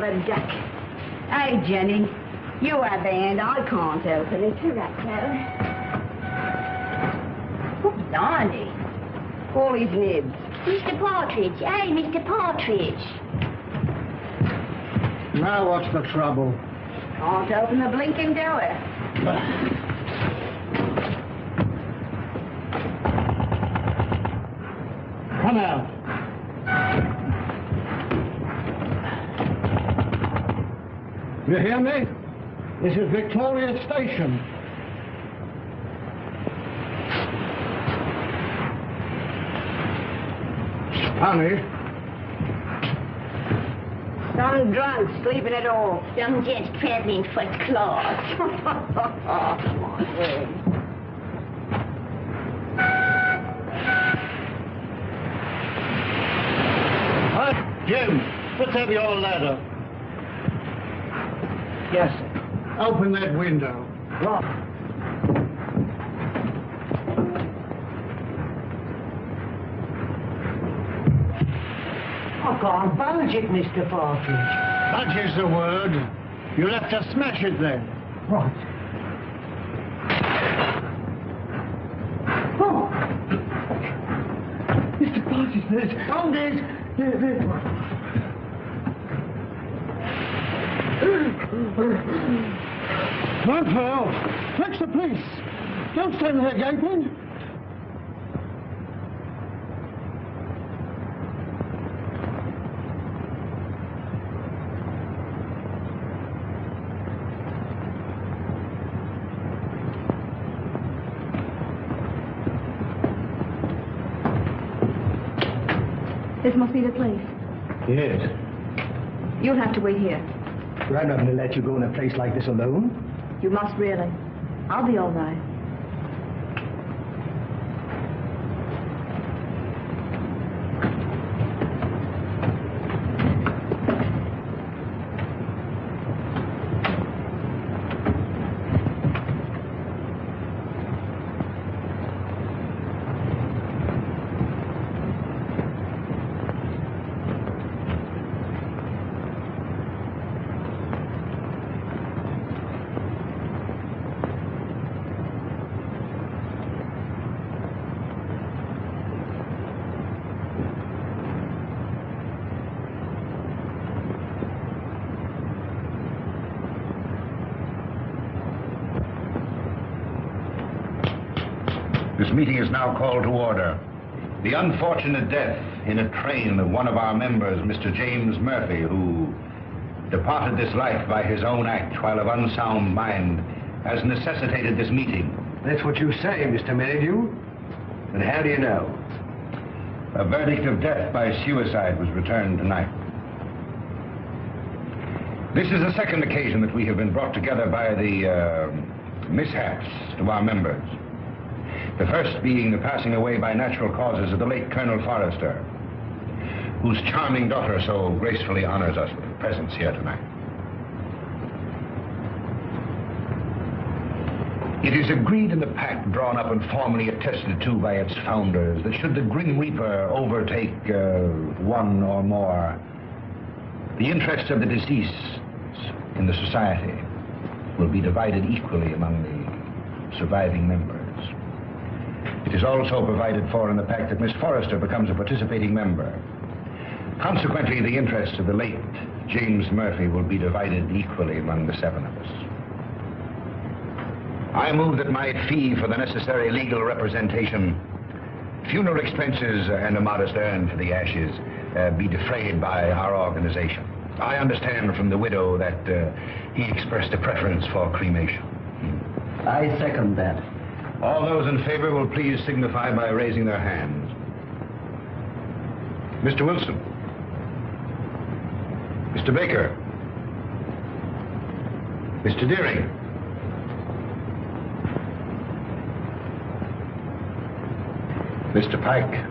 a duck. Hey, Jenny, you have the hand. I can't open it. Who's Arnie? All his nibs. Mr. Partridge. Hey, Mr. Partridge. Now what's the trouble? Can't open the blinking door. Come out. You hear me? This is Victoria Station. Honey. Some drunk sleeping at all. Some gent traveling first class. Come on, Wig. Jim, let's have your ladder. Yes, sir. Open that window. What? I can't budge it, Mr. Partridge. Budge is the word. You'll have to smash it then. Right. Oh! Mr. Partridge, there's... Hold it! Run, pal! Fetch the police! Don't stand there gaping! This must be the place. Yes. You'll have to wait here. I'm not going to let you go in a place like this alone. You must really. I'll be all right. This meeting is now called to order. The unfortunate death in a train of one of our members, Mr. James Murphy, who departed this life by his own act while of unsound mind, has necessitated this meeting. That's what you say, Mr. Merridew. And how do you know? A verdict of death by suicide was returned tonight. This is the second occasion that we have been brought together by the mishaps to our members. The first being the passing away by natural causes of the late Colonel Forrester, whose charming daughter so gracefully honors us with her presence here tonight. It is agreed in the pact drawn up and formally attested to by its founders that should the Grim Reaper overtake one or more, the interests of the deceased in the society will be divided equally among the surviving members. It is also provided for in the pact that Miss Forrester becomes a participating member. Consequently, the interests of the late James Murphy will be divided equally among the seven of us. I move that my fee for the necessary legal representation, funeral expenses, and a modest urn for the ashes be defrayed by our organization. I understand from the widow that he expressed a preference for cremation. I second that. All those in favor will please signify by raising their hands. Mr. Wilson. Mr. Baker. Mr. Deering. Mr. Pike.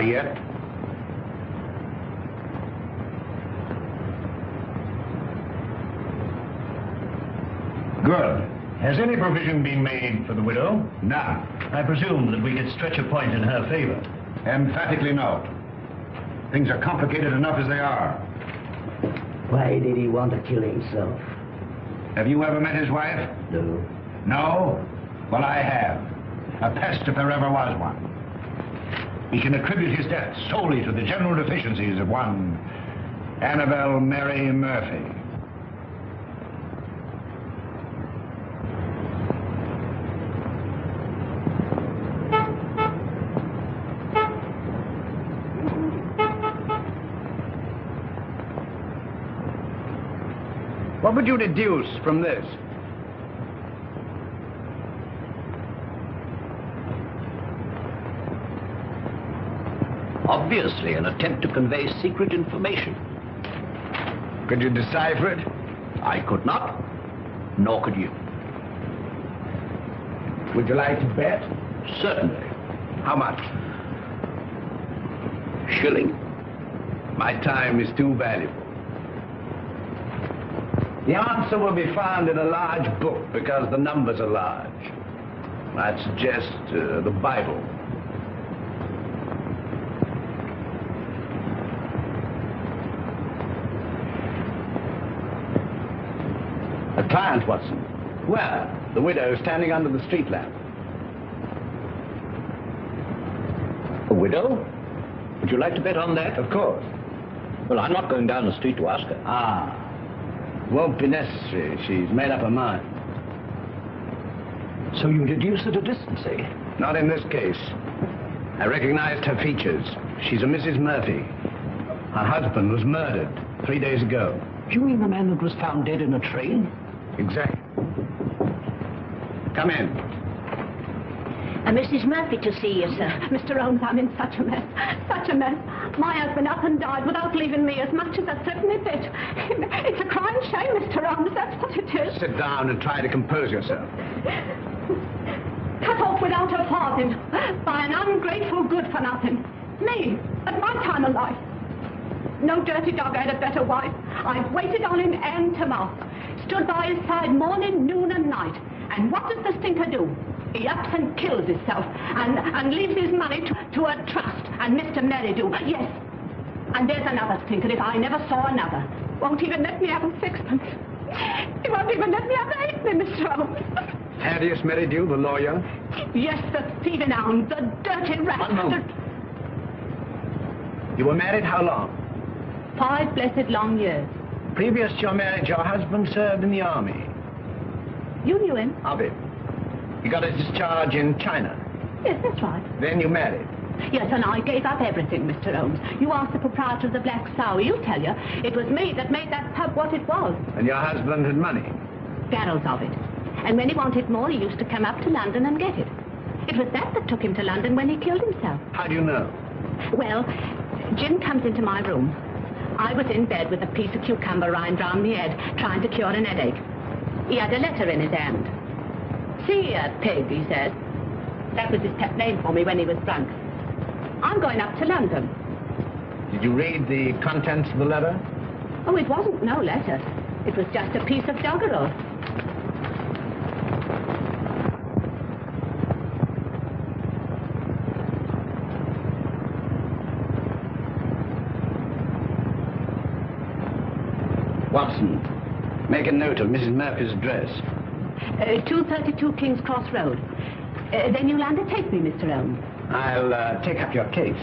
Yet? Good. Has any provision been made for the widow? None. I presume that we could stretch a point in her favor. Emphatically no. Things are complicated enough as they are. Why did he want to kill himself? Have you ever met his wife? No. No? Well, I have. A pest if there ever was one. He can attribute his death solely to the general deficiencies of one Annabelle Mary Murphy. What would you deduce from this? Obviously, an attempt to convey secret information. Could you decipher it? I could not, nor could you. Would you like to bet? Certainly. How much? Shilling. My time is too valuable. The answer will be found in a large book because the numbers are large. I'd suggest the Bible. A client, Watson. Where? The widow standing under the street lamp. A widow? Would you like to bet on that? Of course. Well, I'm not going down the street to ask her. Ah. Won't be necessary. She's made up her mind. So you deduce at a distance, eh? Not in this case. I recognized her features. She's a Mrs. Murphy. Her husband was murdered 3 days ago. You mean the man that was found dead in a train? Exactly. Come in. Mrs. Murphy to see you, sir. Mr. Holmes, I'm in such a mess. Such a mess. My husband up and died without leaving me as much as a threepenny bit. It's a crying shame, Mr. Holmes. That's what it is. Sit down and try to compose yourself. Cut off without a farthing by an ungrateful good-for-nothing. Me, at my time of life. No dirty dog had a better wife. I've waited on him hand to mouth. Stood by his side morning, noon and night. And what does the stinker do? He ups and kills himself and leaves his money to a trust. And Mr. Merridew, yes. And there's another stinker if I never saw another. Won't even let me have a sixpence. He won't even let me have a halfpenny, Mr. Holmes. Thaddeus Merridew, the lawyer? Yes, the thieving hound, the dirty rat. One moment. You were married how long? 5 blessed long years. Previous to your marriage, your husband served in the army. You knew him? Of it. He got his discharge in China. Yes, that's right. Then you married. Yes, and I gave up everything, Mr. Holmes. You asked the proprietor of the Black Sow. He'll tell you. It was me that made that pub what it was. And your husband had money. Barrels of it. And when he wanted more, he used to come up to London and get it. It was that took him to London when he killed himself. How do you know? Well, Jim comes into my room. I was in bed with a piece of cucumber rind round my head, trying to cure an headache. He had a letter in his hand. See here, pig, he says. That was his pet name for me when he was drunk. I'm going up to London. Did you read the contents of the letter? Oh, it wasn't no letter. It was just a piece of doggerel. Watson, make a note of Mrs. Murphy's address. 232 King's Cross Road. Then you'll undertake me, Mr. Holmes. I'll take up your case.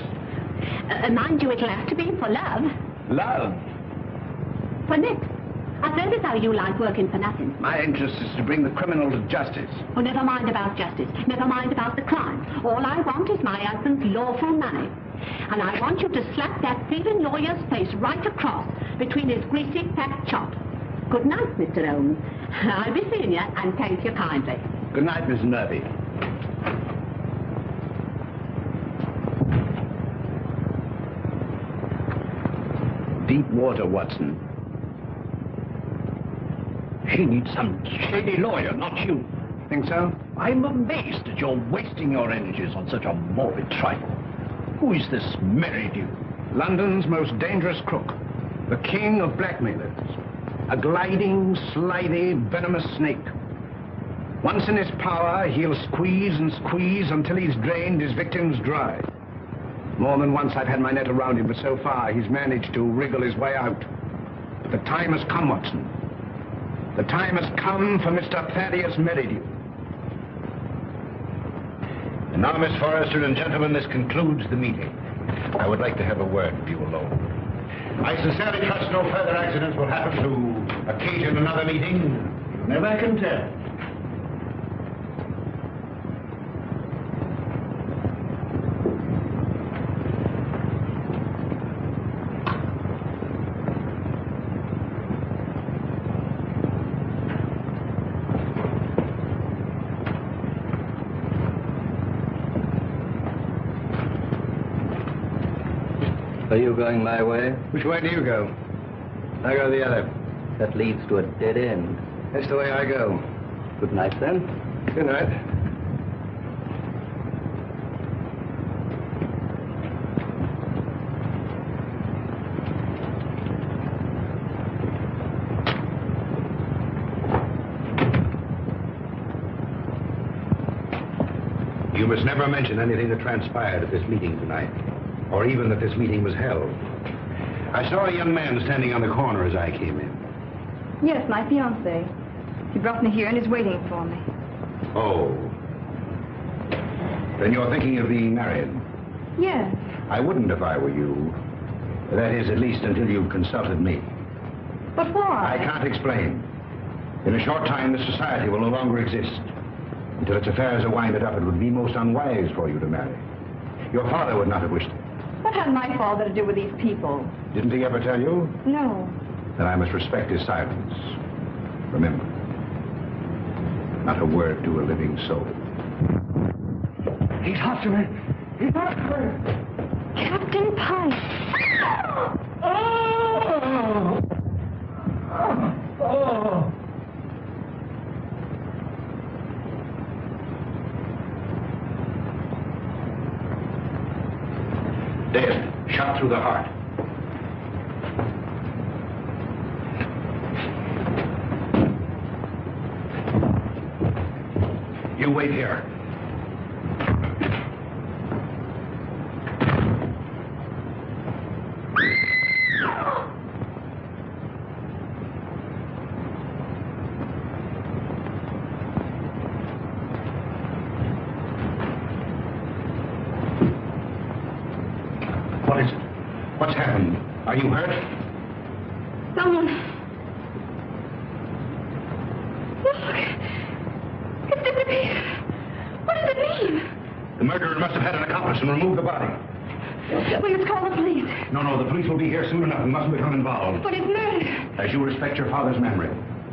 Mind you, it'll have to be for love. Love? For Nick. I've heard as how you like working for nothing. My interest is to bring the criminal to justice. Oh, never mind about justice. Never mind about the crime. All I want is my husband's lawful money. And I want you to slap that thieving lawyer's face right across between his greasy fat chops. Good night, Mr. Holmes. I'll be seeing you, and thank you kindly. Good night, Miss Murphy. Deep water, Watson. She needs some shady lawyer, not you. Think so? I'm amazed that you're wasting your energies on such a morbid trifle. Who is this Merridew? London's most dangerous crook. The king of blackmailers. A gliding, slithy, venomous snake. Once in his power, he'll squeeze and squeeze until he's drained his victims dry. More than once I've had my net around him, but so far he's managed to wriggle his way out. The time has come, Watson. The time has come for Mr. Thaddeus Merridew. And now, Miss Forrester and gentlemen, this concludes the meeting. I would like to have a word with you alone. I sincerely trust no further accidents will happen to occasion another meeting. You never can tell. Are you going my way? Which way do you go? I go the other. That leads to a dead end. That's the way I go. Good night, then. Good night. You must never mention anything that transpired at this meeting tonight, or even that this meeting was held. I saw a young man standing on the corner as I came in. Yes, my fiancé. He brought me here and is waiting for me. Oh. Then you're thinking of being married? Yes. I wouldn't if I were you. That is, at least until you've consulted me. But why? I can't explain. In a short time, this society will no longer exist. Until its affairs are winded up, it would be most unwise for you to marry. Your father would not have wished it. What had my father to do with these people? Didn't he ever tell you? No. Then I must respect his silence. Remember, not a word to a living soul. He's after me. He's after me. Captain Pike. Oh! Oh! Dead, shot through the heart. You wait here. What is it? What's happened? Are you hurt? Someone. Look. It's disappeared. What does it mean? The murderer must have had an accomplice and removed the body. We must call the police. No, the police will be here soon enough. We mustn't become involved. But it's murder. As you respect your father's memory,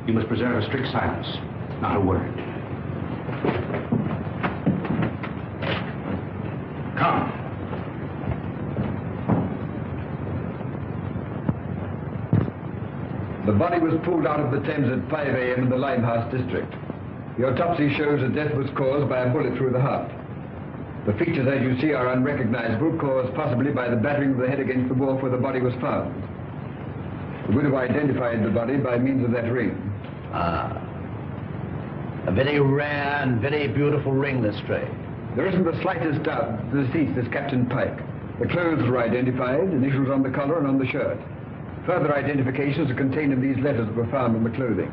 you must preserve a strict silence. Not a word. Come. The body was pulled out of the Thames at 5 a.m. in the Limehouse district. The autopsy shows that death was caused by a bullet through the heart. The features, as you see, are unrecognizable, caused possibly by the battering of the head against the wall where the body was found. We would have identified the body by means of that ring. Ah. A very rare and very beautiful ring, Lestrade. There isn't the slightest doubt the deceased is Captain Pike. The clothes were identified, initials on the collar and on the shirt. Further identifications are contained in these letters that were found on the clothing.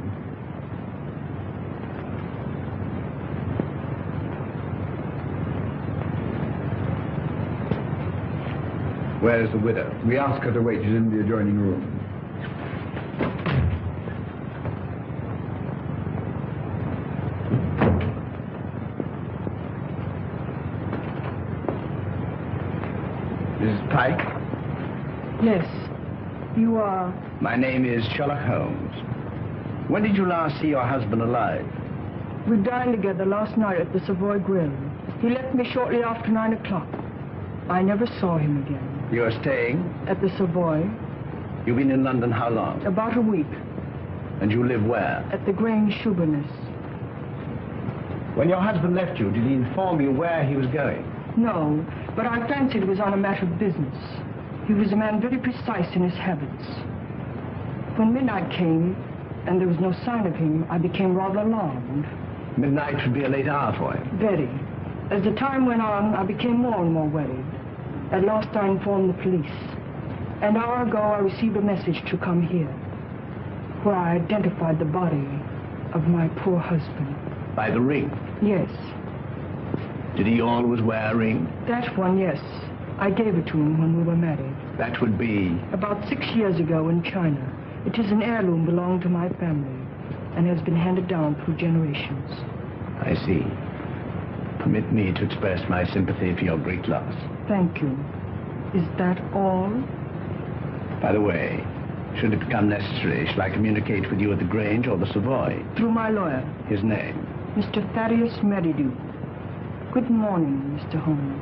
Where's the widow? We asked her to wait. She's in the adjoining room. Mrs. Pike? Yes. You are... My name is Sherlock Holmes. When did you last see your husband alive? We dined together last night at the Savoy Grill. He left me shortly after 9 o'clock. I never saw him again. You are staying? At the Savoy. You've been in London how long? About a week. And you live where? At the Grange Shoeburyness. When your husband left you, did he inform you where he was going? No, but I fancied it was on a matter of business. He was a man very precise in his habits. When midnight came, and there was no sign of him, I became rather alarmed. Midnight would be a late hour for him. Very. As the time went on, I became more and more worried. At last I informed the police. An hour ago, I received a message to come here. where I identified the body of my poor husband. By the ring? Yes. Did he always wear a ring? That one, yes. I gave it to him when we were married. That would be... About 6 years ago in China. It is an heirloom belonging to my family and has been handed down through generations. I see. Permit me to express my sympathy for your great loss. Thank you. Is that all? By the way, should it become necessary, shall I communicate with you at the Grange or the Savoy? Through my lawyer. His name? Mr. Thaddeus Merridew. Good morning, Mr. Holmes.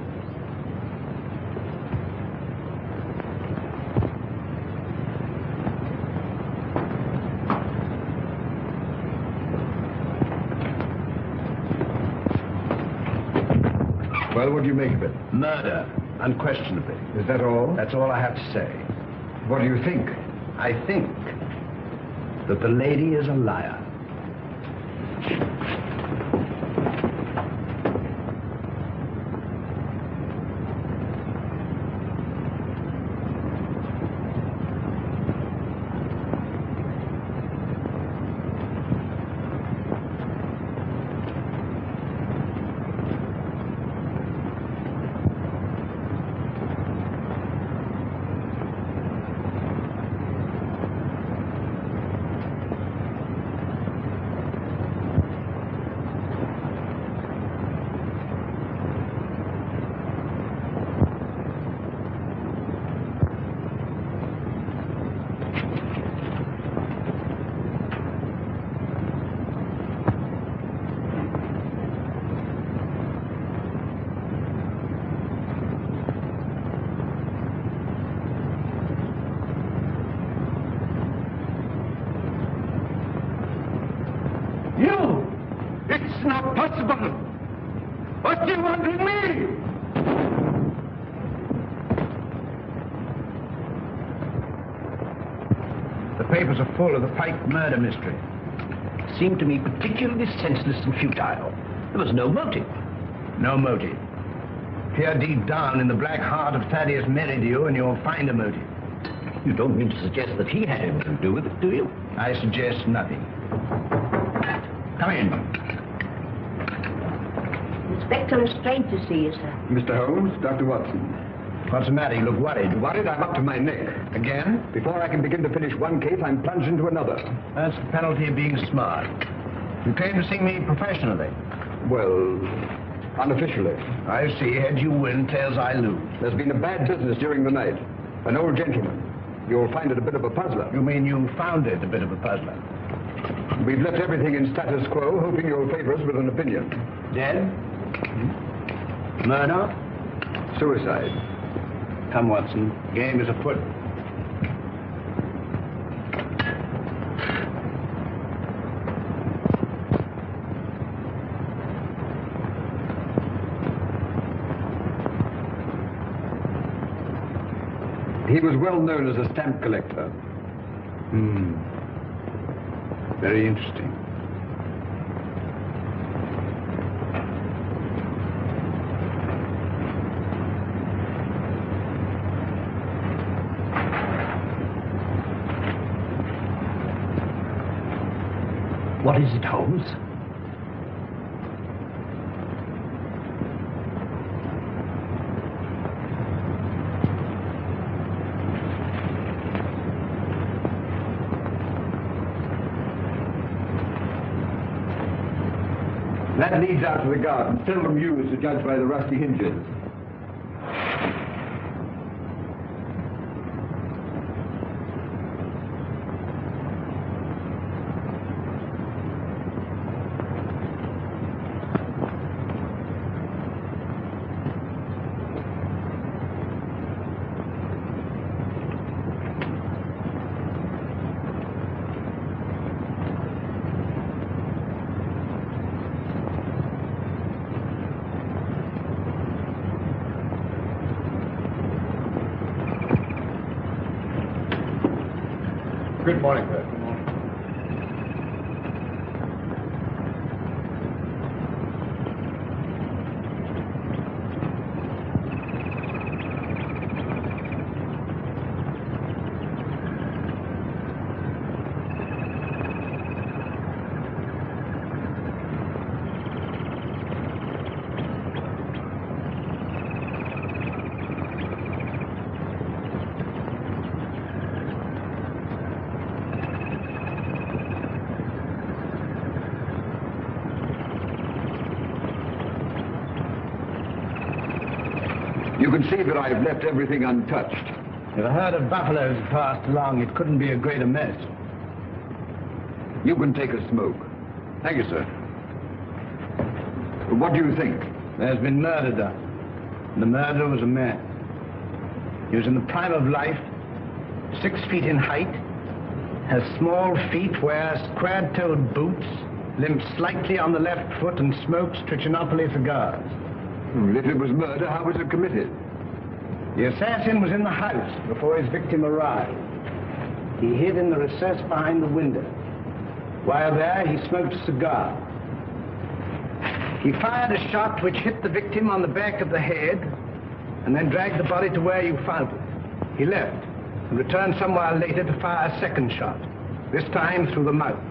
Well, what do you make of it? Murder, unquestionably. Is that all? That's all I have to say. What do you think? I think that the lady is a liar. It's not possible! What do you want with me? The papers are full of the Pike murder mystery. It seemed to me particularly senseless and futile. There was no motive. No motive. Peer deep down in the black heart of Thaddeus Merridew and you'll find a motive. You don't mean to suggest that he had anything to do with it, do you? I suggest nothing. Come in. Inspector Lestrade to see you, sir. Mr. Holmes, Dr. Watson. What's the matter? You look worried. Worried? I'm up to my neck. Again? Before I can begin to finish one case, I'm plunged into another. That's the penalty of being smart. You came to see me professionally. Well, unofficially. I see. Heads you win, tails I lose. There's been a bad business during the night. An old gentleman. You'll find it a bit of a puzzler. You mean you found it a bit of a puzzler? We've left everything in status quo, hoping you'll favor us with an opinion. Dead? Murder? Suicide. Come, Watson. Game is afoot. He was well known as a stamp collector. Very interesting. What is it, Holmes? That leads out to the garden, seldom used to judge by the rusty hinges. Good morning, Bert. Good morning. You can see that I've left everything untouched. If a herd of buffaloes passed along, it couldn't be a greater mess. You can take a smoke. Thank you, sir. What do you think? There's been murder done. And the murderer was a man. He was in the prime of life, 6 feet in height, has small feet, wears square-toed boots, limps slightly on the left foot, and smokes Trichinopoly cigars. If it was murder, how was it committed? The assassin was in the house before his victim arrived. He hid in the recess behind the window. While there, he smoked a cigar. He fired a shot which hit the victim on the back of the head and then dragged the body to where you found it. He left and returned some while later to fire a second shot, this time through the mouth.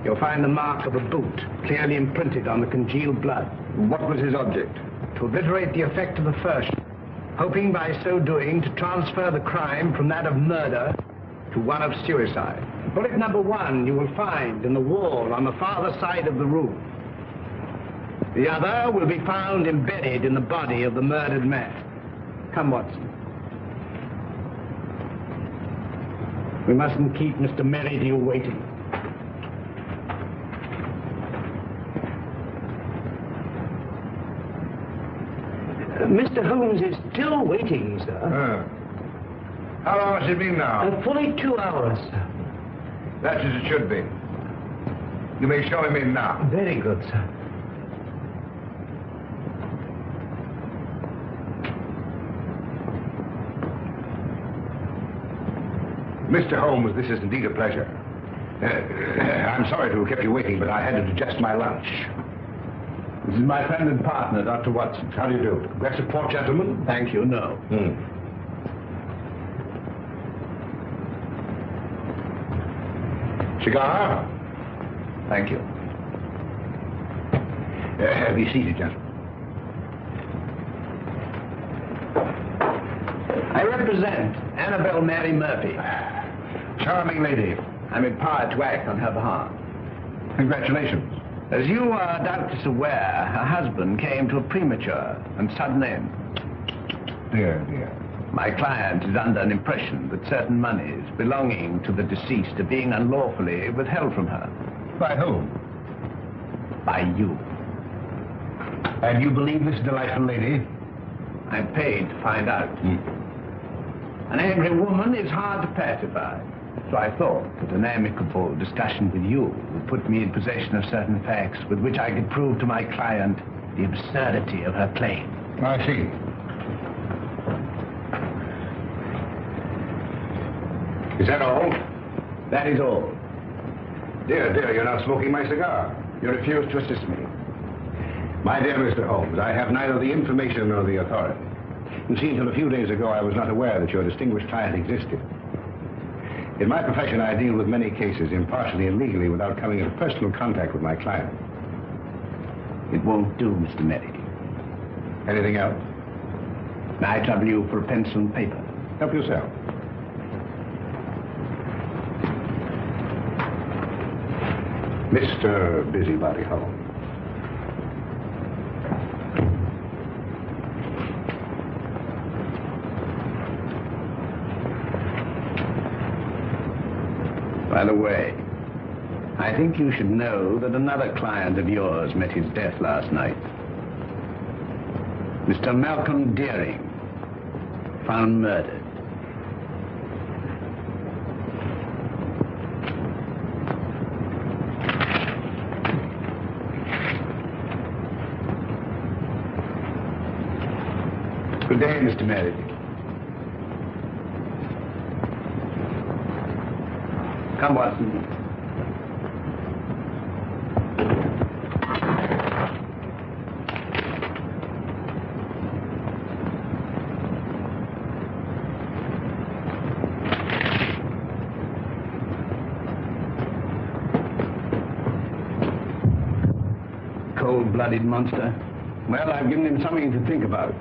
You'll find the mark of a boot clearly imprinted on the congealed blood. What was his object? To obliterate the effect of the first, hoping by so doing to transfer the crime from that of murder to one of suicide. Bullet number 1 you will find in the wall on the farther side of the room. The other will be found embedded in the body of the murdered man. Come, Watson. We mustn't keep Mr. Merridew waiting. Mr. Holmes is still waiting, sir. How long has it been now? Fully 2 hours, sir. That's as it should be. You may show him in now. Very good, sir. Mr. Holmes, this is indeed a pleasure. I'm sorry to have kept you waiting, but I had to digest my lunch. This is my friend and partner, Dr. Watson. How do you do? Glass of port, gentlemen? Thank you, no. Cigar? Thank you. Be seated, gentlemen. I represent Annabelle Mary Murphy. Charming lady. I'm empowered to act on her behalf. Congratulations. As you are doubtless aware, her husband came to a premature and sudden end. Dear, dear. My client is under an impression that certain monies belonging to the deceased are being unlawfully withheld from her. By whom? By you. And you believe this delightful lady? I'm paid to find out. An angry woman is hard to pacify. So I thought that an amicable discussion with you would put me in possession of certain facts with which I could prove to my client the absurdity of her claim. I see. Is that all? That is all. Dear, dear, you're not smoking my cigar. You refuse to assist me. My dear Mr. Holmes, I have neither the information nor the authority. You see, until a few days ago, I was not aware that your distinguished client existed. In my profession, I deal with many cases, impartially and legally, without coming into personal contact with my client. It won't do, Mr. Merrick. Anything else? May I trouble you for a pencil and paper? Help yourself. Mr. Busybody Holmes. By the way, I think you should know that another client of yours met his death last night. Mr. Malcolm Deering, found murdered. Good day, Mr. Meredith. Come, Watson. Cold-blooded monster. Well, I've given him something to think about.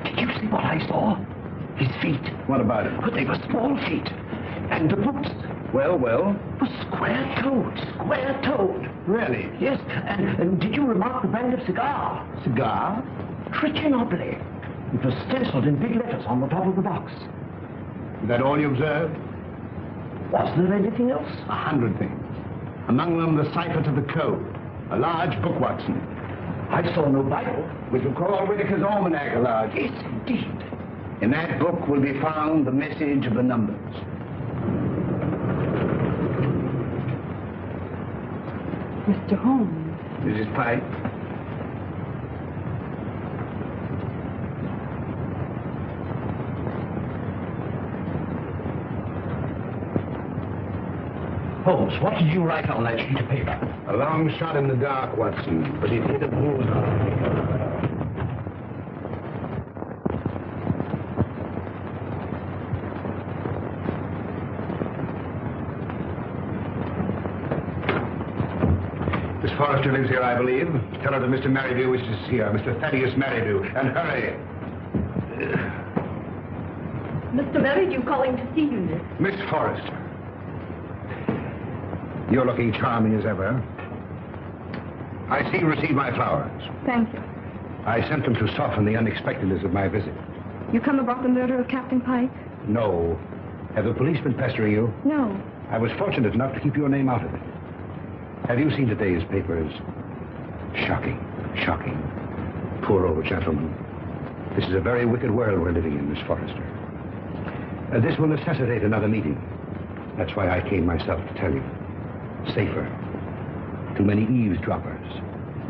Did you see what I saw? His feet. What about it? But they were small feet. And the boots Well? were square-toed. Square-toed. Really? Yes, and did you remark the brand of cigar? Cigar? Trichinopoly. It was stenciled in big letters on the top of the box. Is that all you observed? Was there anything else? 100 things. Among them, the cipher to the code. A large book, Watson. I saw no Bible. Which will call Whitaker's Almanac a large. Yes, indeed. In that book will be found the message of the numbers. Mr. Holmes. Mrs. Pike? Holmes, what did you write on that sheet of paper? A long shot in the dark, Watson, but it hit a bullseye. Miss Forrester lives here, I believe. Tell her that Mr. Merridew wishes to see her, Mr. Thaddeus Merridew, and hurry. Mr. Merridew calling to see you, Nick. Miss Forrester. You're looking charming as ever. I see you received my flowers. Thank you. I sent them to soften the unexpectedness of my visit. You come about the murder of Captain Pike? No. Have the police been pestering you? No. I was fortunate enough to keep your name out of it. Have you seen today's papers? Shocking. Shocking. Poor old gentleman. This is a very wicked world we're living in, Miss Forrester. This will necessitate another meeting. That's why I came myself to tell you. Safer. Too many eavesdroppers.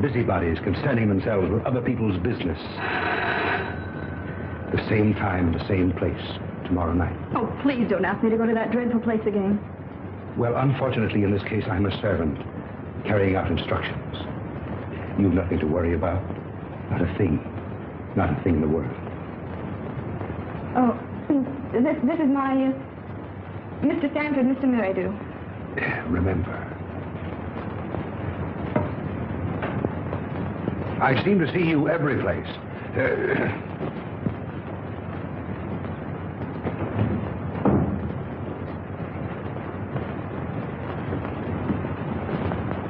Busybodies concerning themselves with other people's business. The same time, the same place, tomorrow night. Oh, please don't ask me to go to that dreadful place again. Well, unfortunately, in this case, I'm a servant, carrying out instructions. You've nothing to worry about. Not a thing. Not a thing in the world. Oh, this is my, Mr. Stanford, Mr. Merridew. Remember. I seem to see you every place.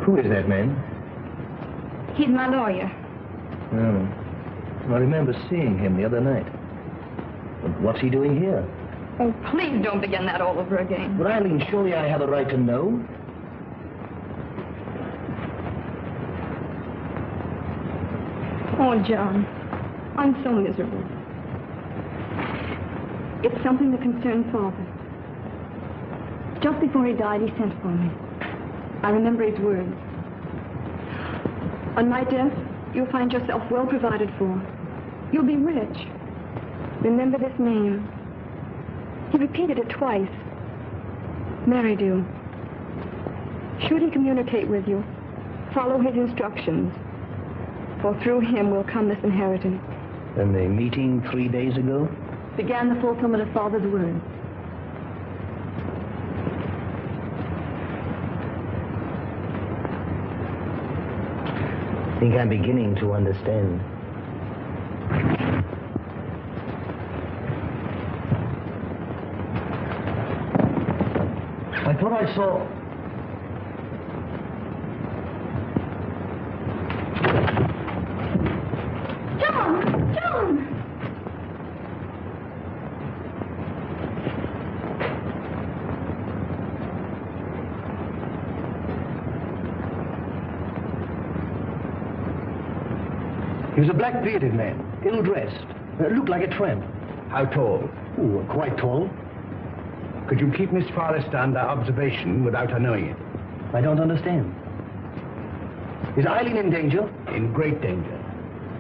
Who is that man? He's my lawyer. Oh. I remember seeing him the other night. But what's he doing here? Oh, please don't begin that all over again. But Eileen, surely I have a right to know. Oh, John, I'm so miserable. It's something that concerns Father. Just before he died, he sent for me. I remember his words. On my death, you'll find yourself well provided for. You'll be rich. Remember this name. He repeated it twice. Merridew. Should he communicate with you, follow his instructions, for through him will come this inheritance. And the meeting 3 days ago? Began the fulfillment of Father's words. I think I'm beginning to understand. I thought I saw... John! John! He was a black-bearded man, ill-dressed, looked like a tramp. How tall? Oh, quite tall. Could you keep Miss Forrester under observation without her knowing it? I don't understand. Is Eileen in danger? In great danger.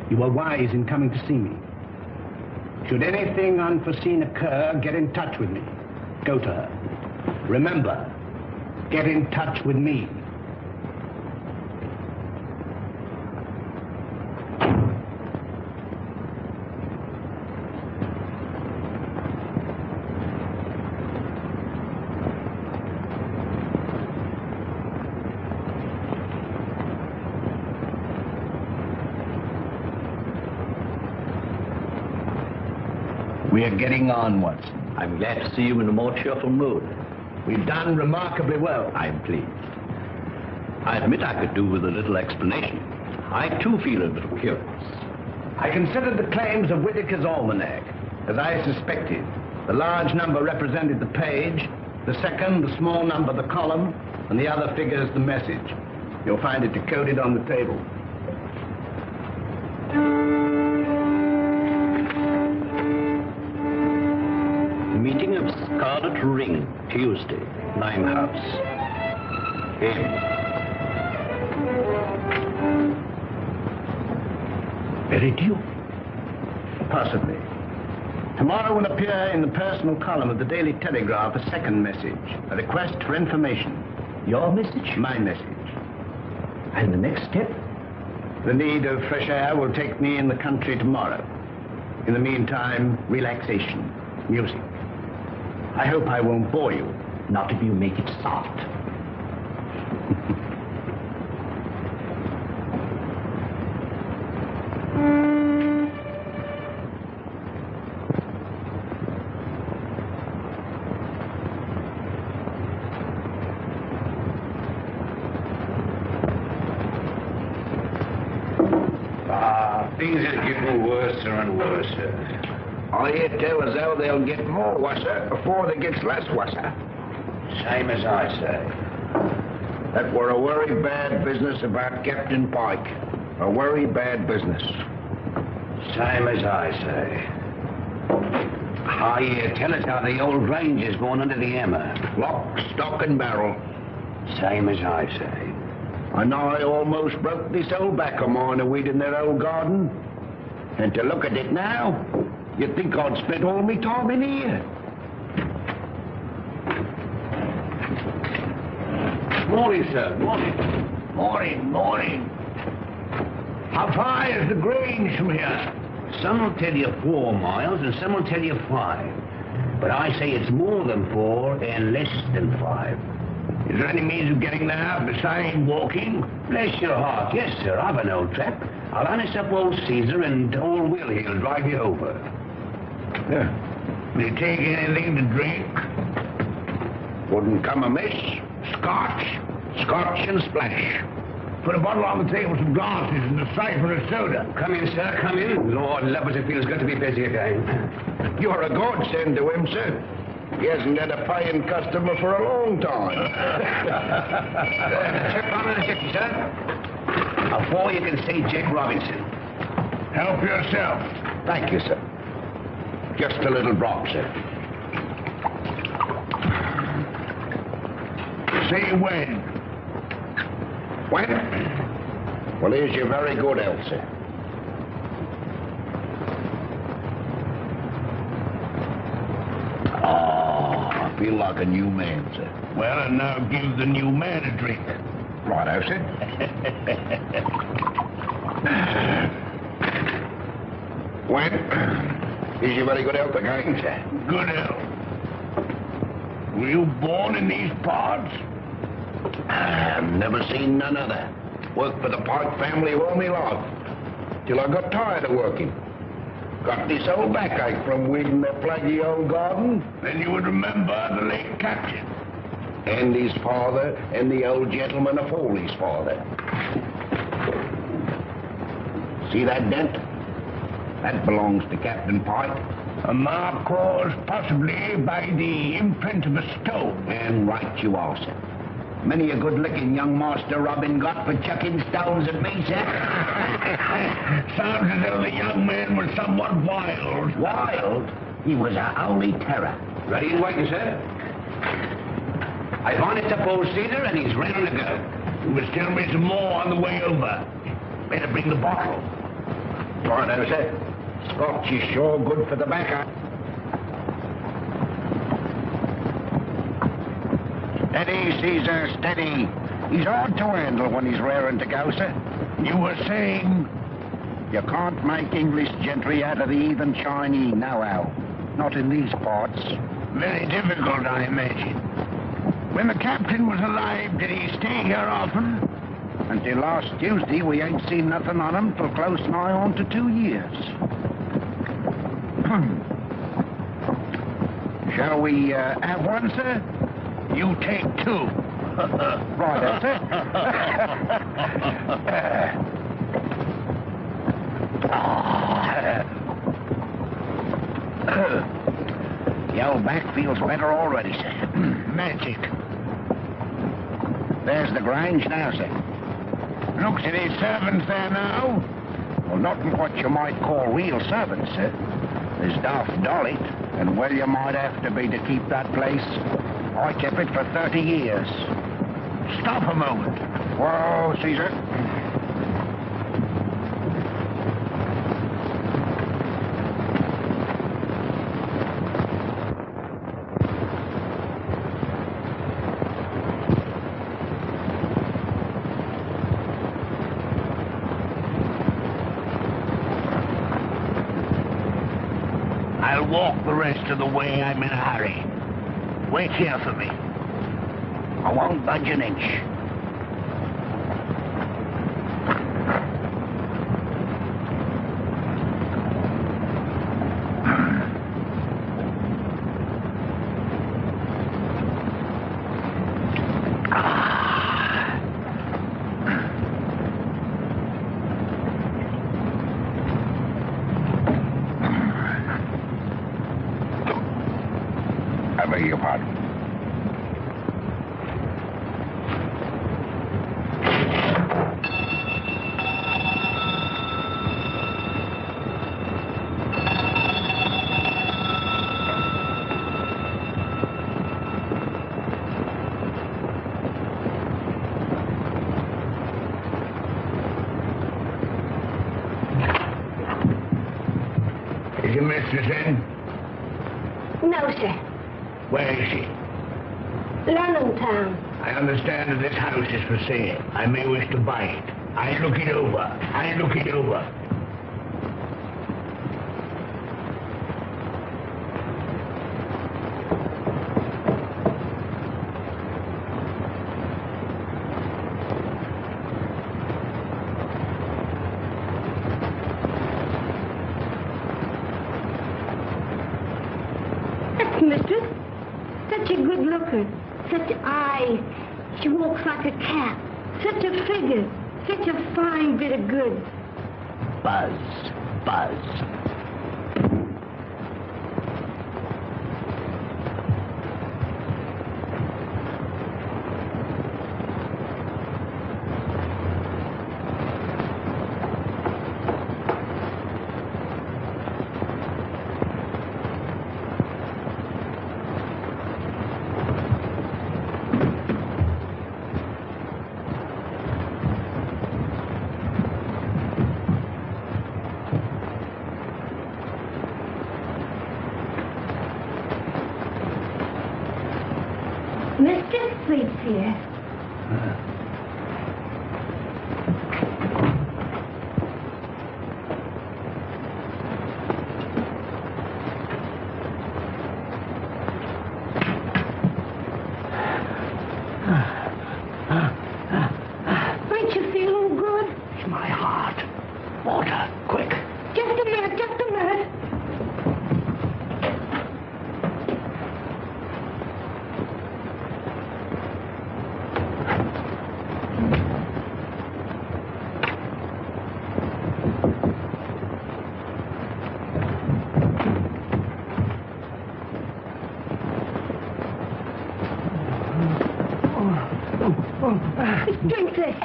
You were wise in coming to see me. Should anything unforeseen occur, get in touch with me. Go to her. Remember, get in touch with me. We are getting on, Watson. I'm glad to see you in a more cheerful mood. We've done remarkably well. I'm pleased. I admit I could do with a little explanation. I, too, feel a little curious. I considered the claims of Whitaker's almanac. As I suspected, the large number represented the page, the second, the small number, the column, and the other figures the message. You'll find it decoded on the table. Meeting of Scarlet Ring, Tuesday, Limehouse. Very due. Possibly. Tomorrow will appear in the personal column of the Daily Telegraph a second message, a request for information. Your message? My message. And the next step? The need of fresh air will take me in the country tomorrow. In the meantime, relaxation, music. I hope I won't bore you. Not if you make it soft. Things are getting worse and worse. I hear tell as how they'll get more worser before they gets less worser. Same as I say. That were a very bad business about Captain Pike. A very bad business. Same as I say. I hear tell us how the old ranger's going under the hammer. Lock, stock, and barrel. Same as I say. And I almost broke this old back of mine a weed in their old garden. And to look at it now, you'd think I'd spent all my time in here. Morning, sir. Morning. Morning. How far is the Grange from here? Some will tell you 4 miles, and some will tell you 5. But I say it's more than 4 and less than 5. Is there any means of getting there besides walking? Bless your heart, yes, sir. I've an old trap. I'll harness up old Caesar and old Will he'll drive you over. Will you take anything to drink? Wouldn't come amiss. Scotch and splash. Put a bottle on the table, some glasses, and a siphon of soda. Come in, sir, come in. Lord love us, it feels good to be busy again. You're a godsend to him, sir. He hasn't had a paying customer for a long time. Check on the ticket, sir. Before you can see Jack Robinson. Help yourself. Thank you, sir. Just a little drop, sir. Say when. When? Well, here's your very good health, sir. I feel like a new man, sir. Well, and now give the new man a drink. Righto, sir. When? Is your very good health again, sir? Good health. Were you born in these parts? I've never seen none other. Worked for the Pike family all my life. Till I got tired of working. Got this old backache from weeding their plaguey old garden. Then you would remember the late captain. And his father, and the old gentleman of Foley's father. See that dent? That belongs to Captain Pike. A mark caused possibly by the imprint of a stone. And right you are, sir. Many a good-looking young Master Robin got for chucking stones at me, sir. Sounds as though the young man was somewhat wild. Wild? He was a holy terror. Ready and waiting, sir. I've harnessed up old Caesar, and he's ready to go. You must tell me some more on the way over. Better bring the bottle. Righto, sir. Scotch is sure good for the backer. Steady, Caesar, steady. He's hard to handle when he's raring to go, sir. You were saying? You can't make English gentry out of the heathen Chinese, now, not in these parts. Very difficult, I imagine. When the captain was alive, did he stay here often? Until last Tuesday, we ain't seen nothing on him till close nigh on to 2 years. Shall we have one, sir? You take 2. Right, that's it. feels better already, sir. Magic. There's the Grange now, sir. Looks at his servants there now. Well, not what you might call real servants, sir. There's Daft Dolly, and well you might have to be to keep that place. I kept it for 30 years. Stop a moment. Whoa, Caesar. I'll walk the rest of the way. I'm in a hurry. Wait here for me. I won't budge an inch. I beg your pardon. Is your mistress in? No, sir. Where is she? London town. I understand that this house is for sale. I may wish to buy it. I look it over. I look it over. That's mistress. Such a good looker. Such eyes. She walks like a cat. Such a figure. Such a fine bit of goods. Buzz. Buzz. Mistress sleeps here. Ain't you feeling good? It's my heart. Water, quick. Just a minute, just a minute. Drink this.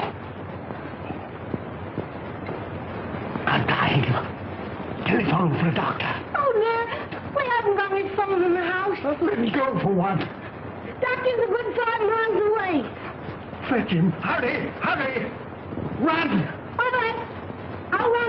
I'm dying. Telephone for a doctor. Oh, no. We haven't got any phone in the house. Let me go for one. Doctor's a good 5 miles away. Fetch him. Hurry, hurry. Run. All right. I'll run.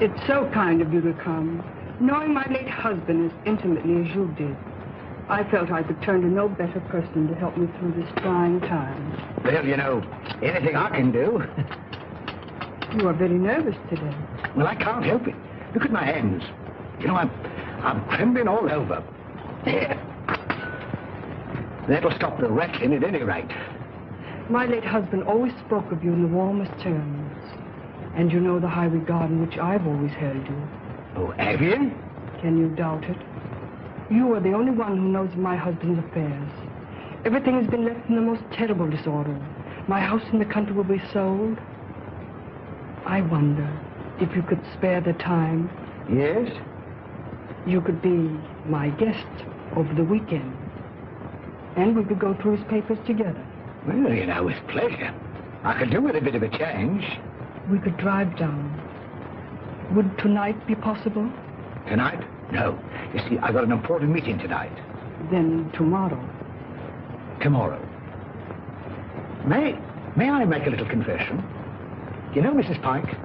It's so kind of you to come. Knowing my late husband as intimately as you did, I felt I could turn to no better person to help me through this trying time. Well, you know, anything I can do. You are very nervous today. Well, I can't help it. Look at my hands. You know, I'm trembling all over. There. That'll stop the rattling at any rate. My late husband always spoke of you in the warmest terms. And you know the high regard in which I've always held you. Oh, have you? Can you doubt it? You are the only one who knows my husband's affairs. Everything has been left in the most terrible disorder. My house in the country will be sold. I wonder if you could spare the time. Yes? You could be my guest over the weekend. And we could go through his papers together. Well, you know, with pleasure. I could do with a bit of a change. We could drive down. Would tonight be possible? Tonight? No. You see, I've got an important meeting tonight. Then tomorrow. Tomorrow. May I make a little confession? You know, Mrs. Pike,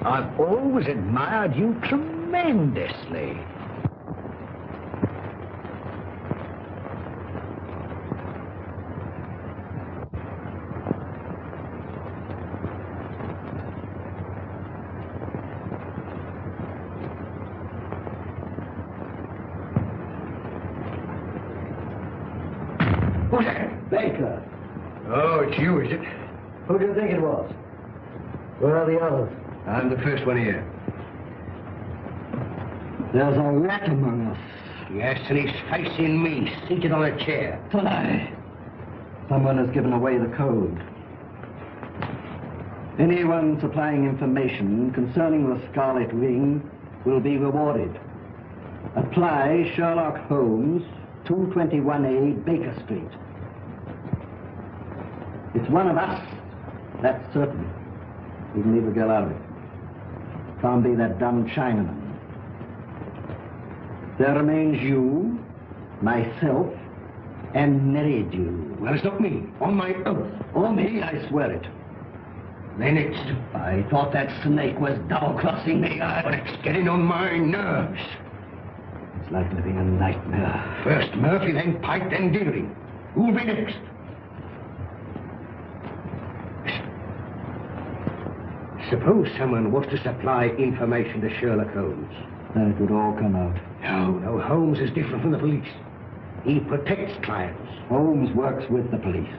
I've always admired you tremendously. Who's that? Baker. Oh, it's you, is it? Who do you think it was? Where are the others? I'm the first one here. There's a rat among us. Yes, and he's facing me, seated on a chair. Aye. Someone has given away the code. Anyone supplying information concerning the Scarlet Ring will be rewarded. Apply Sherlock Holmes, 221A Baker Street. It's one of us, that's certain. We can leave the girl out of it. Can't be that dumb Chinaman. There remains you, myself, and Meridew. Well, it's not me. On my oath. On me, I swear it. Then it's... I thought that snake was double-crossing me. But it's getting on my nerves. It's like living a nightmare. First Murphy, then Pike, then Deering. Who'll be next? Suppose someone was to supply information to Sherlock Holmes. Then it would all come out. No, Holmes is different from the police. He protects clients. Holmes works with the police.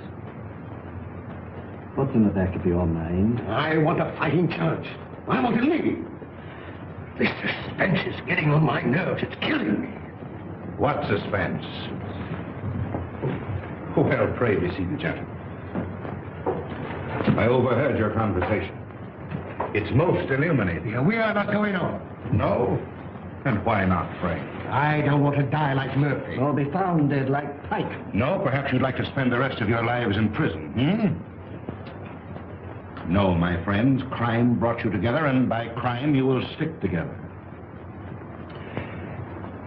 What's in the back of your mind? I want a fighting chance. I want to live. This suspense is getting on my nerves. It's killing me. What suspense? Well, pray be seated, gentlemen. I overheard your conversation. It's most illuminating. We are not going on. No? And why not, pray? I don't want to die like Murphy. Or be found dead like Pike. No, perhaps you'd like to spend the rest of your lives in prison, No, my friends, crime brought you together, and by crime you will stick together.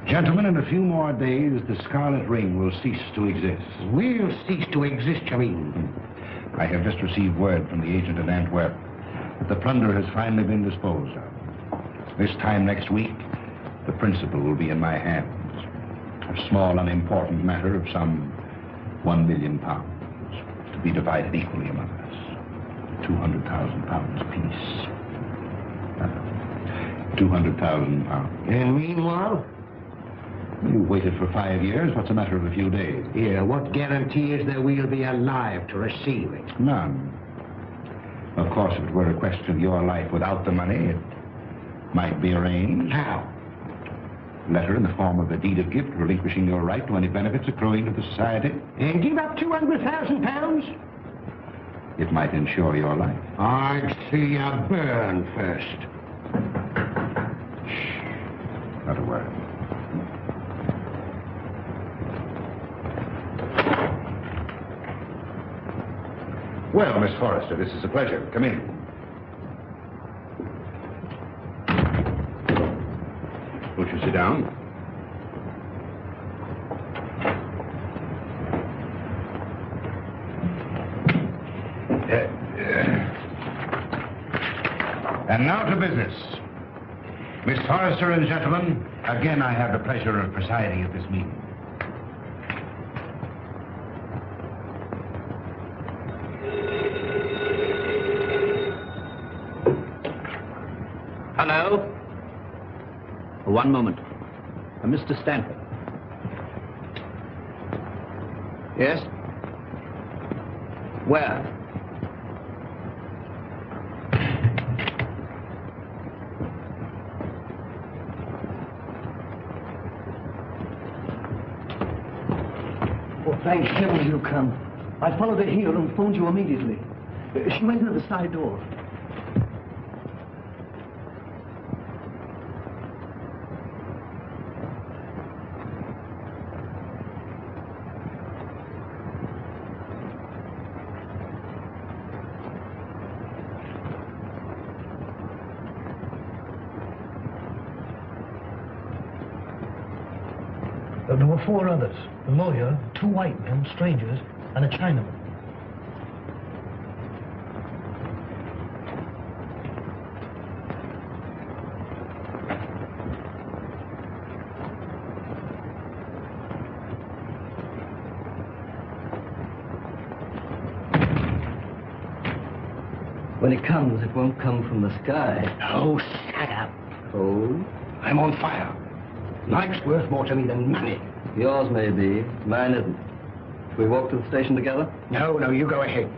Gentlemen, in a few more days, the Scarlet Ring will cease to exist. We'll cease to exist, you mean? I have just received word from the agent in Antwerp that the plunder has finally been disposed of. This time next week, the principal will be in my hands. A small, unimportant matter of some £1 million, to be divided equally among us. £200,000 apiece. £200,000. And meanwhile? You waited for 5 years. What's a matter of a few days? Yeah, what guarantee is there we'll be alive to receive it? None. Of course, if it were a question of your life without the money, it might be arranged. How? Letter in the form of a deed of gift relinquishing your right to any benefits accruing to the society. And give up £200,000? It might ensure your life. I'd see you burn first. Shh. Not a word. Well, Miss Forrester, this is a pleasure. Come in. Won't you sit down? And now to business. Miss Forrester and gentlemen, again I have the pleasure of presiding at this meeting. Hello? One moment. Mr. Stanford. Yes? Where? Oh, thank heaven you come. I followed her here and phoned you immediately. She went into the side door. There were 4 others. A lawyer, 2 white men, strangers, and a Chinaman. When it comes, it won't come from the sky. Oh, shut up. Oh? I'm on fire. Life's worth more to me than money. Yours may be. Mine isn't. Shall we walk to the station together? No, you go ahead.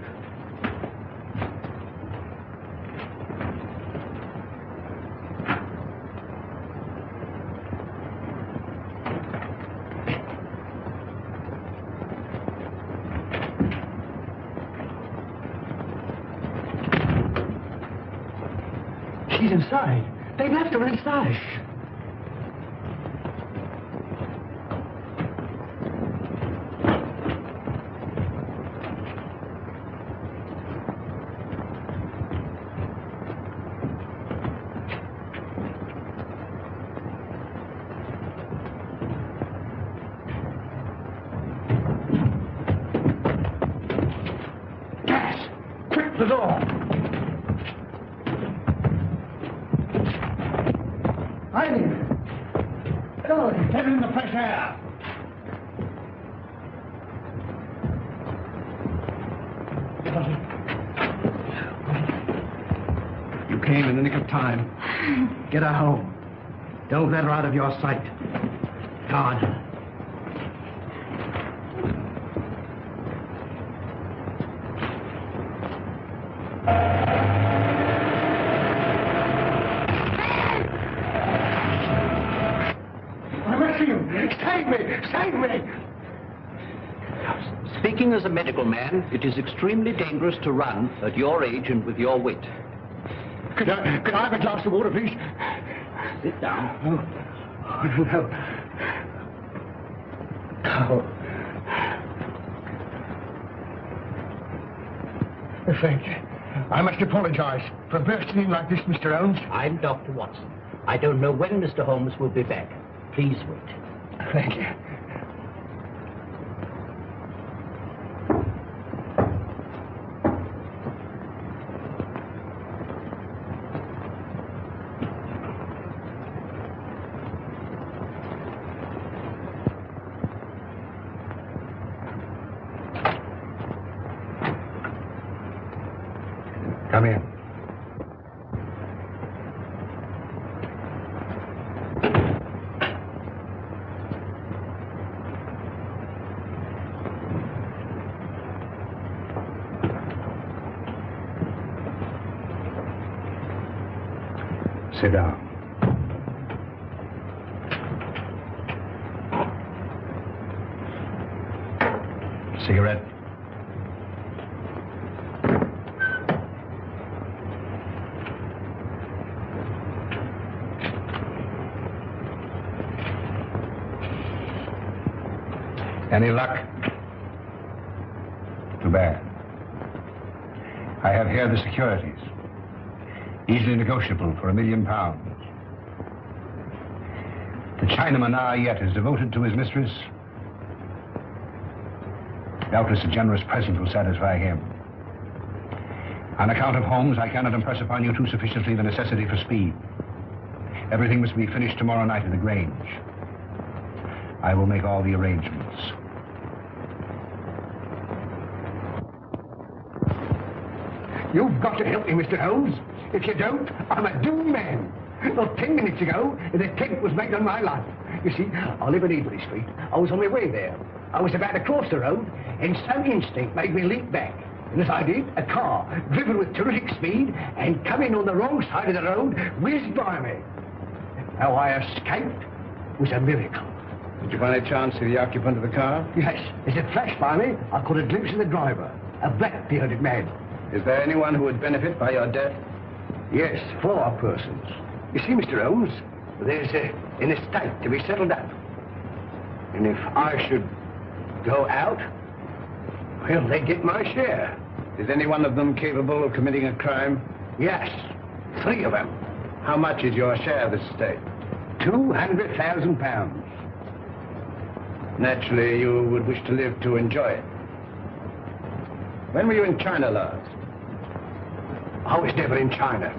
She's inside. They've left her inside. Gas! Quick, the door! Get in the fresh air. You came in the nick of time. Get her home. Don't let her out of your sight. God. Save me! Save me! Speaking as a medical man, it is extremely dangerous to run at your age and with your wit. Could I have a glass of water, please? Sit down. Oh, no. Oh. Thank you. I must apologize for bursting in like this, Mr. Holmes. I'm Dr. Watson. I don't know when Mr. Holmes will be back. Please wait. Thank you. Come in. Sit down. Cigarette? Any luck? Too bad. I have here the securities. Easily negotiable for £1 million. The Chinaman yet is devoted to his mistress. Doubtless a generous present will satisfy him. On account of Holmes, I cannot impress upon you too sufficiently the necessity for speed. Everything must be finished tomorrow night at the Grange. I will make all the arrangements. You've got to help me, Mr. Holmes. If you don't, I'm a doomed man. Well, 10 minutes ago, an attempt was made on my life. You see, I live in Ebury Street. I was on my way there. I was about to cross the road, and some instinct made me leap back. And as I did, a car, driven with terrific speed and coming on the wrong side of the road, whizzed by me. How I escaped was a miracle. Did you by any chance see the occupant of the car? Yes, as it flashed by me, I caught a glimpse of the driver, a black-bearded man. Is there anyone who would benefit by your death? Yes, 4 persons. You see, Mr. Holmes, there's an estate to be settled up. And if I should go out, well, they get my share. Is any one of them capable of committing a crime? Yes, 3 of them. How much is your share of this estate? £200,000. Naturally, you would wish to live to enjoy it. When were you in China last? I was never in China.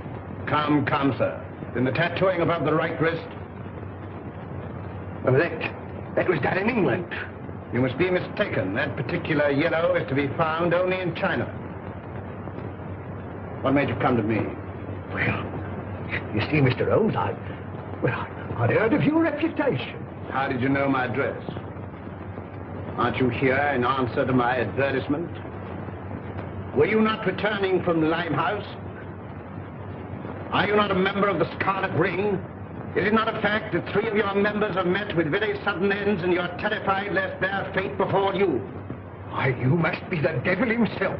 Come, sir. Then the tattooing above the right wrist? Well, that was done in England. You must be mistaken. That particular yellow is to be found only in China. What made you come to me? Well, you see, Mr. Holmes, I'd heard of your reputation. How did you know my address? Aren't you here in answer to my advertisement? Were you not returning from the Limehouse? Are you not a member of the Scarlet Ring? Is it not a fact that 3 of your members have met with very sudden ends and you're terrified lest their fate befall you? Why, you must be the devil himself.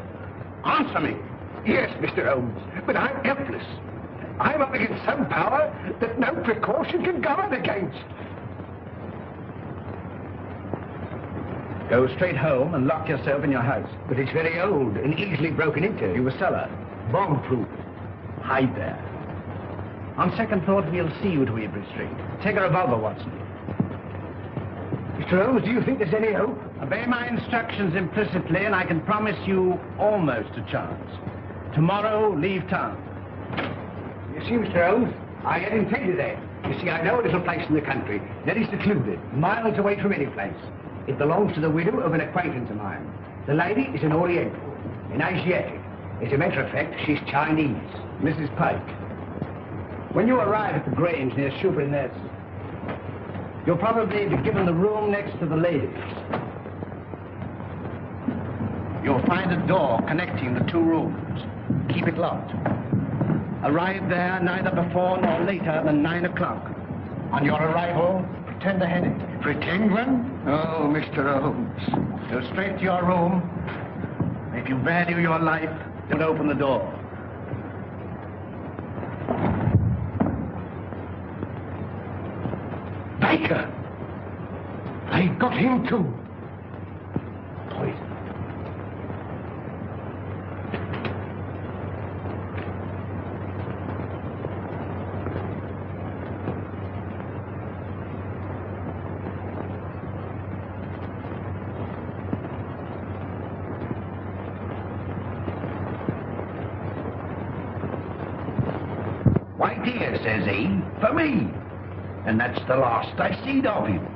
Answer me. Yes, Mr. Holmes, but I'm helpless. I'm up against some power that no precaution can guard against. Go straight home and lock yourself in your house. But it's very old and easily broken into. You a cellar. Bomb-proof. Hide there. On second thought, we'll see you to Ebury Street. Take a revolver, Watson. Mr. Holmes, do you think there's any hope? Obey my instructions implicitly, and I can promise you almost a chance. Tomorrow, leave town. You see, Mr. Holmes, I had intended that. You see, I know a little place in the country that is secluded, miles away from any place. It belongs to the widow of an acquaintance of mine. The lady is an Oriental, an Asiatic. As a matter of fact, she's Chinese. Mrs. Pike, when you arrive at the Grange near Shoebury Nest, you'll probably be given the room next to the ladies. You'll find a door connecting the 2 rooms. Keep it locked. Arrive there neither before nor later than 9 o'clock. On your arrival, pretend a headache. Pretend one? Oh, Mr. Holmes. Go straight to your room. If you value your life, don't open the door. Baker! They got him too. Poison. Why, dear, says he, for me. And that's the last I seed of him.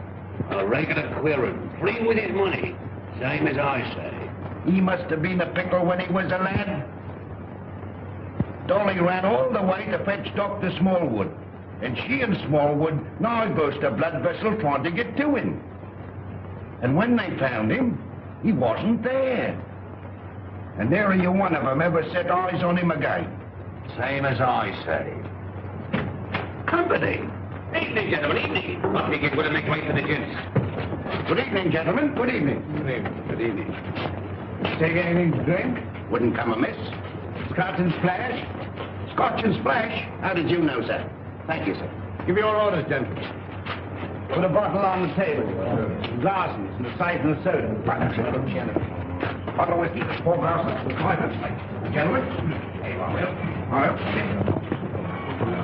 A regular queerin, free with his money, same as I say. He must have been a pickle when he was a lad. Dolly ran all the way to fetch Dr. Smallwood. And she and Smallwood now burst a blood vessel trying to get to him. And when they found him, he wasn't there. And nary a one of them ever set eyes on him again. Same as I say. Company. Evening, gentlemen, evening. I'll think it would make way for the gents. Good evening, gentlemen. Good evening. Good evening. Good evening. Take anything to drink? Wouldn't come amiss. Scotch and splash? Scotch and splash? How did you know, sir? Thank you, sir. Give your orders, gentlemen. Put a bottle on the table. Glasses and a siphon of soda. Bottle of whiskey, 4 glasses, 5 minutes late. Gentlemen? All right.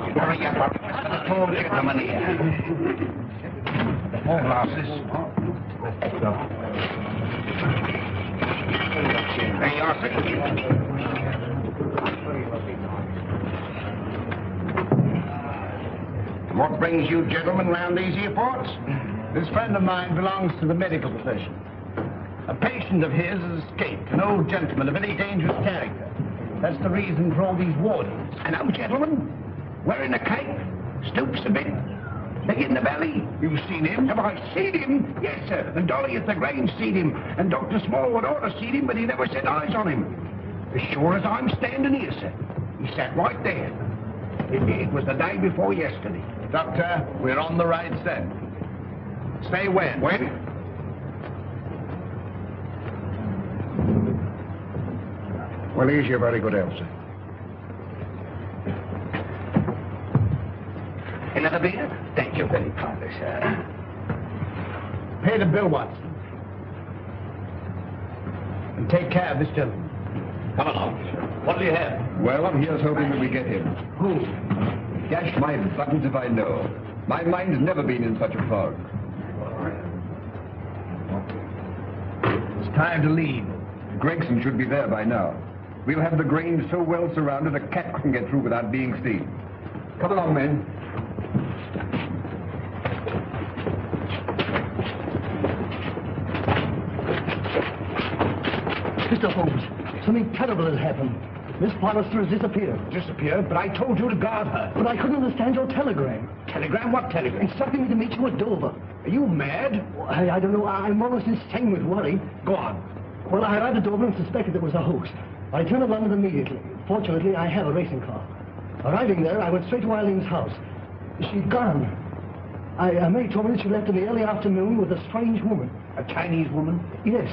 Hurry up, the 4 gentlemen here. 4 glasses. There you are, sir. What brings you gentlemen round these here parts? This friend of mine belongs to the medical profession. A patient of his has escaped, an old gentleman of very dangerous character. That's the reason for all these wardens. An old gentleman? Wearing a cape? Stoops a bit? Big in the belly? You've seen him? Have I seen him? Yes, sir. And Dolly at the Grange seen him. And Dr. Smallwood ought to seen him, but he never set eyes on him. As sure as I'm standing here, sir. He sat right there. It was the day before yesterday. Doctor, we're on the right scent. Say when? When? Well, here's your very good health, sir. Another beer? Thank you very kindly, sir. Pay the bill, Watson. And take care of this gentleman. Come along. What'll you have? Well, I'm here's hoping that we get him. Who? Gash my buttons if I know. My mind's never been in such a fog. It's time to leave. Gregson should be there by now. We'll have the Grange so well surrounded a cat couldn't get through without being seen. Come along, men. Mr. Holmes, something terrible has happened. Miss Forrester has disappeared. Disappeared? But I told you to guard her. But I couldn't understand your telegram. Telegram? What telegram? Instructing me to meet you at Dover. Are you mad? I don't know. I'm almost insane with worry. Go on. Well, I arrived at Dover and suspected it was a hoax. I turned to London immediately. Fortunately, I have a racing car. Arriving there, I went straight to Eileen's house. She'd gone. A maid told me that she left in the early afternoon with a strange woman. A Chinese woman? Yes.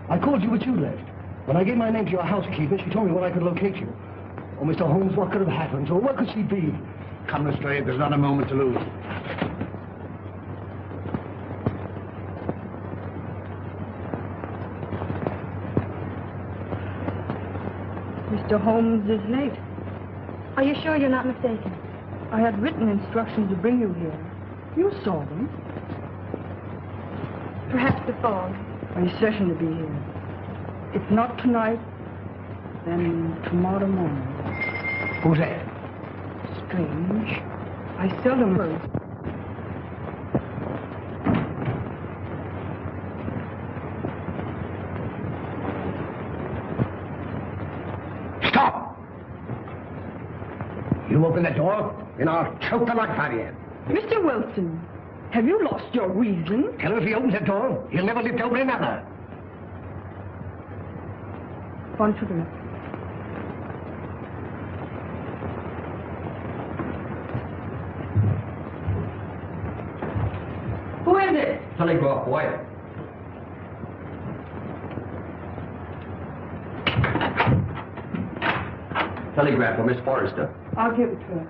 I called you, but you left. When I gave my name to your housekeeper, she told me where I could locate you. Oh, Mr. Holmes, what could have happened? Or where could she be? Come, Lestrade, there's not a moment to lose. Mr. Holmes is late. Are you sure you're not mistaken? I had written instructions to bring you here. You saw them. Perhaps the fog. Are you certain to be here? If not tonight, then tomorrow morning. Who's that? Strange. I seldom heard. Stop! You open the door, and I'll choke the life out of you. Mr. Wilson, have you lost your reason? Tell him if he opens the door, he'll never live to open another. On to the left. Who is it? Telegraph, boy. Telegram for Miss Forrester. I'll give it to her.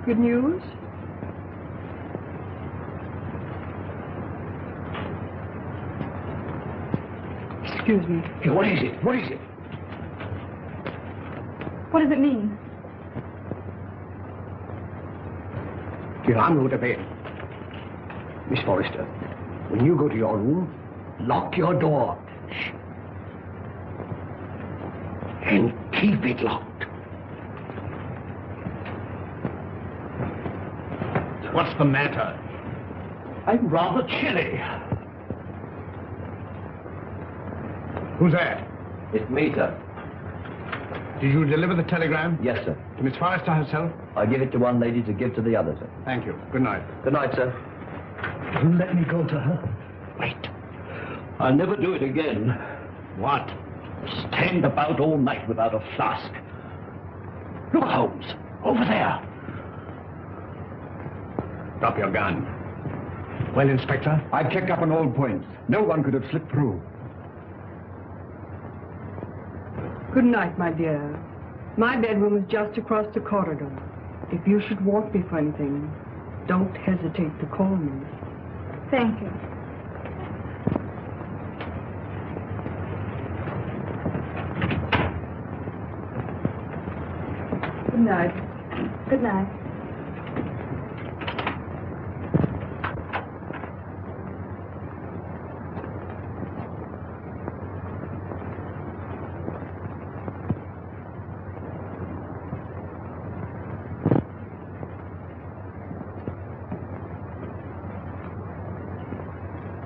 Good news? Excuse me. Hey, what is it? What is it? What does it mean? Here, I'm going to bed. Miss Forrester, when you go to your room, lock your door. Shh. And keep it locked. What's the matter? I'm rather chilly. Who's that? It's me, sir. Did you deliver the telegram? Yes, sir. To Miss Forrester herself? I give it to one lady to give to the other, sir. Thank you. Good night. Good night, sir. You let me go to her. Wait. I'll never do it again. What? Stand about all night without a flask. Look, Holmes, over there. Drop your gun. Well, Inspector? I checked up on all points. No one could have slipped through. Good night, my dear. My bedroom is just across the corridor. If you should want me for anything, don't hesitate to call me. Thank you. night. Good night.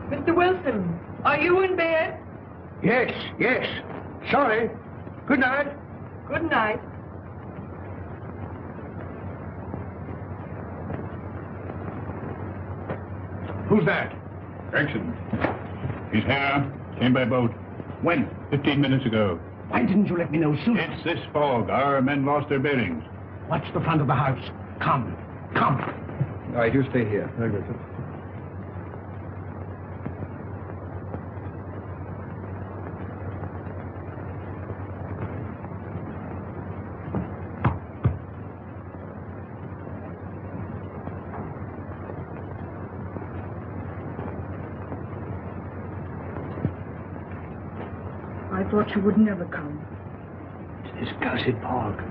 Mr. Wilson, are you in bed? Yes, yes. Sorry. Good night. Good night. Who's that? Gregson. He's here. Came by boat. When? 15 minutes ago. Why didn't you let me know sooner? It's this fog. Our men lost their bearings. Watch the front of the house. Come. Come. All right, you stay here. Very good, sir. I thought you would never come. It's this cursed fog.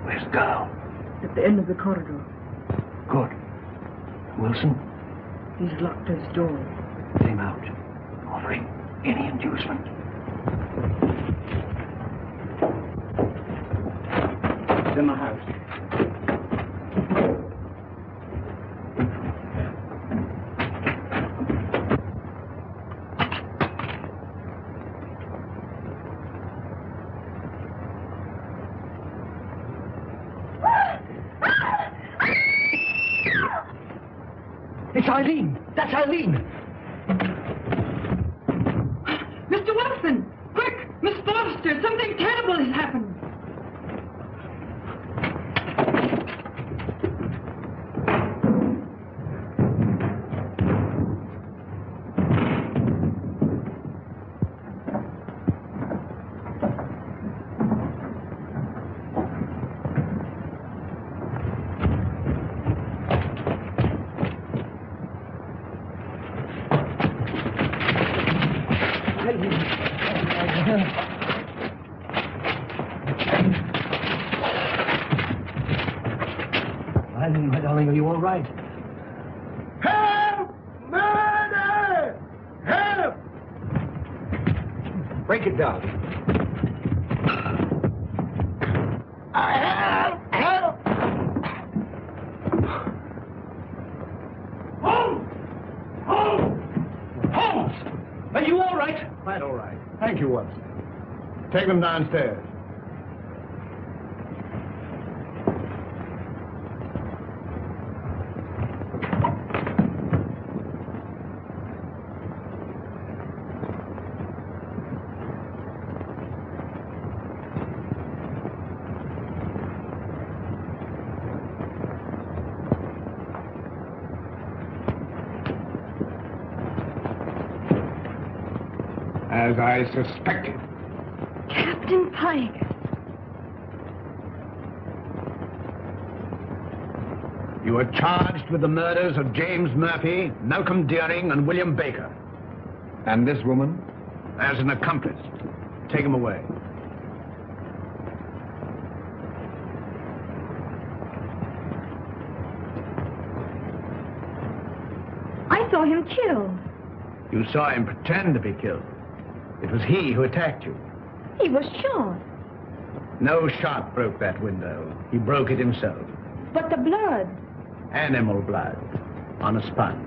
Where's the girl? At the end of the corridor. Good. Wilson, He's locked his door. get him out. Offering any inducement. It's in the house. It's Eileen. That's Eileen. Mr. Wilson! Quick! Miss Foster! Something terrible has happened! Eileen, my darling, are you all right? Help! Murder! Help! Break it down. Help! Help! Holmes! Holmes! Holmes! Are you all right? Quite all right. Thank you, Watson. Take them downstairs. As I suspected. Captain Pike. You are charged with the murders of James Murphy, Malcolm Deering, and William Baker. And this woman? As an accomplice. Take him away. I saw him killed. You saw him pretend to be killed. It was he who attacked you. He was shot. No shot broke that window. He broke it himself. But the blood. Animal blood. On a sponge.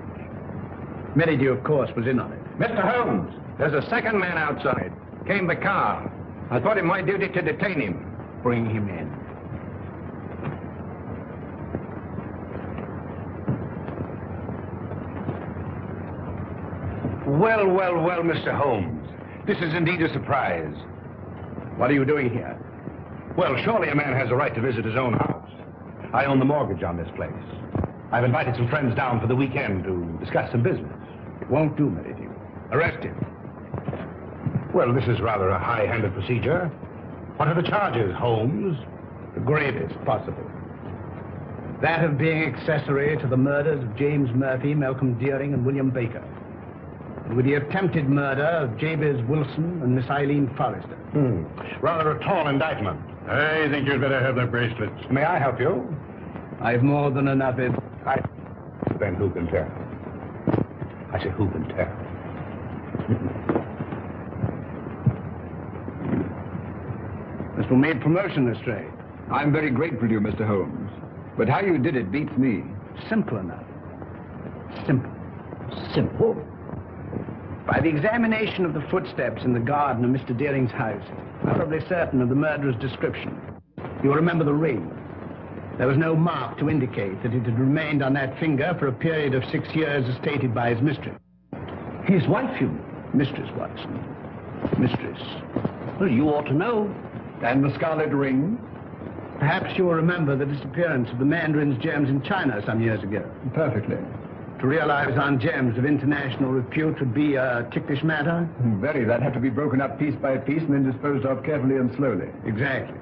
Merridew, of course, was in on it. Mr. Holmes, there's a second man outside. Came the car. I thought it my duty to detain him. Bring him in. Well, well, well, Mr. Holmes. This is indeed a surprise. What are you doing here? Well, surely a man has a right to visit his own house. I own the mortgage on this place. I've invited some friends down for the weekend to discuss some business. It won't do, Merridew. Arrest him. Well, this is rather a high-handed procedure. What are the charges, Holmes? The gravest possible. That of being accessory to the murders of James Murphy, Malcolm Deering, and William Baker. with the attempted murder of Jabez Wilson and Miss Eileen Forrester. Rather a tall indictment. I think you'd better have the bracelets. May I help you? I've more than enough Then who can tell? I say, who can tell? This will make promotion, Lestrade. I'm very grateful to you, Mr. Holmes. But how you did it beats me. Simple enough. Simple. Simple. By the examination of the footsteps in the garden of Mr. Deering's house, I'm probably certain of the murderer's description. You'll remember the ring. There was no mark to indicate that it had remained on that finger for a period of 6 years as stated by his mistress. His wife, you mean? Mistress Watson. Mistress. Well, you ought to know. And the scarlet ring? Perhaps you will remember the disappearance of the mandarin's gems in China some years ago. Perfectly. To realize on gems of international repute would be a ticklish matter? Very. That'd have to be broken up piece by piece and then disposed of carefully and slowly. Exactly.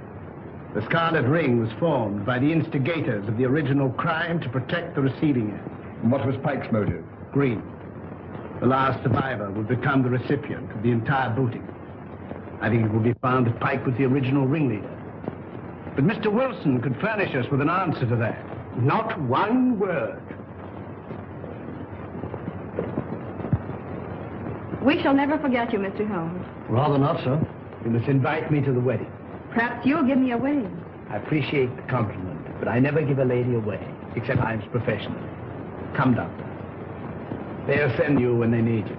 The scarlet ring was formed by the instigators of the original crime to protect the receiving end. And what was Pike's motive? Greed. The last survivor would become the recipient of the entire booty. I think it will be found that Pike was the original ringleader. But Mr. Wilson could furnish us with an answer to that. Not one word. We shall never forget you, Mr. Holmes. Rather not, sir. You must invite me to the wedding. Perhaps you'll give me away. I appreciate the compliment, but I never give a lady away, except I'm professional. Come, Doctor. They'll send you when they need you.